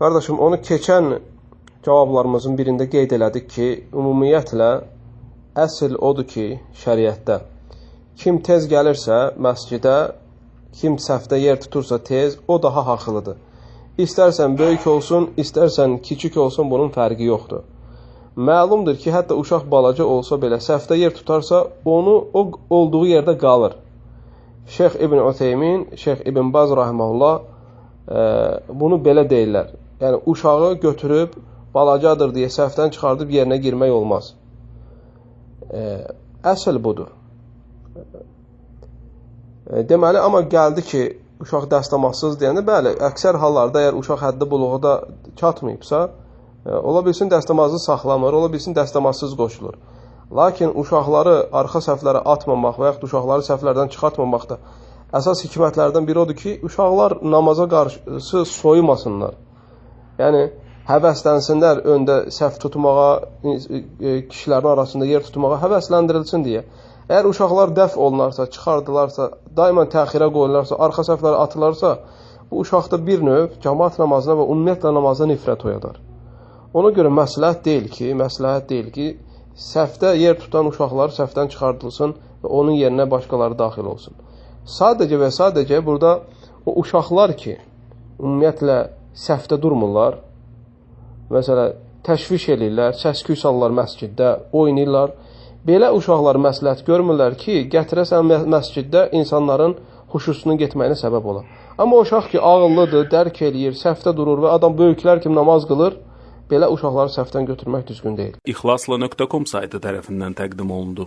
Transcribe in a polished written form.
Qardaşım, onu keçən cavablarımızın birində qeyd elədik ki, ümumiyyətlə əsl odur ki, şəriətdə kim tez gəlirsə məscidə, kim səhvdə yer tutursa tez, o daha haqlıdır. İstərsən böyük olsun, istərsən kiçik olsun, bunun fərqi yoxdur. Məlumdur ki, hətta uşaq balaca olsa belə səhvdə yer tutarsa, o olduğu yerdə qalır. Şeyx İbn Uteymin, Şeyx İbn Baz rahimehullah bunu belə deyirlər. Yəni, uşağı götürüb, balacadır deyə səhvdən çıxardıb yerinə girmək olmaz. Əsl budur. Deməli, amma gəldi ki, uşaq dəstəmazsız deyəndə, bəli, əksər hallarda əgər uşaq həddi buluğuda çatmayıbsa, ola bilsin dəstəmazı saxlamır, ola bilsin dəstəmazsız qoşulur. Lakin uşaqları arxa səhvlərə atmamaq və yaxud uşaqları səhvlərdən çıxartmamaq da əsas hikmətlərdən biri odur ki, uşaqlar namaza qarşı soyumasınlar. Yəni, həvəslənsinlər öndə səhv tutmağa, kişilərin arasında yer tutmağa həvəsləndirilsin deyə. Əgər uşaqlar dəf olunarsa, çıxardılarsa, daimən təxirə qoyularsa, arxa səhvlərə atılarsa, bu uşaqda bir növ cəmaat namazına və ümumiyyətlə namazına nifrət oyadar. Ona görə məsləhət deyil ki, səhvdə yer tutan uşaqlar səhvdən çıxardılsın və onun yerinə başqaları daxil olsun. Sadəcə və sadəcə burada o uşaqlar ki, ümumiyyətlə səhvdə durmurlar, məsələn, təşviş edirlər, səs-küy salırlar məsciddə, oynayırlar. Belə uşaqlar məsləhət görmürlər ki, gətirəsən məsciddə insanların huşusunun getməyinə səbəb olar. Amma o uşaq ki, ağıllıdır, dərk eləyir, səhvdə durur və adam böyüklər kimi namaz qılır, belə uşaqları səhvdən götürmək düzgün deyil. İxlasla.com saytı tərəfindən təqdim olundu.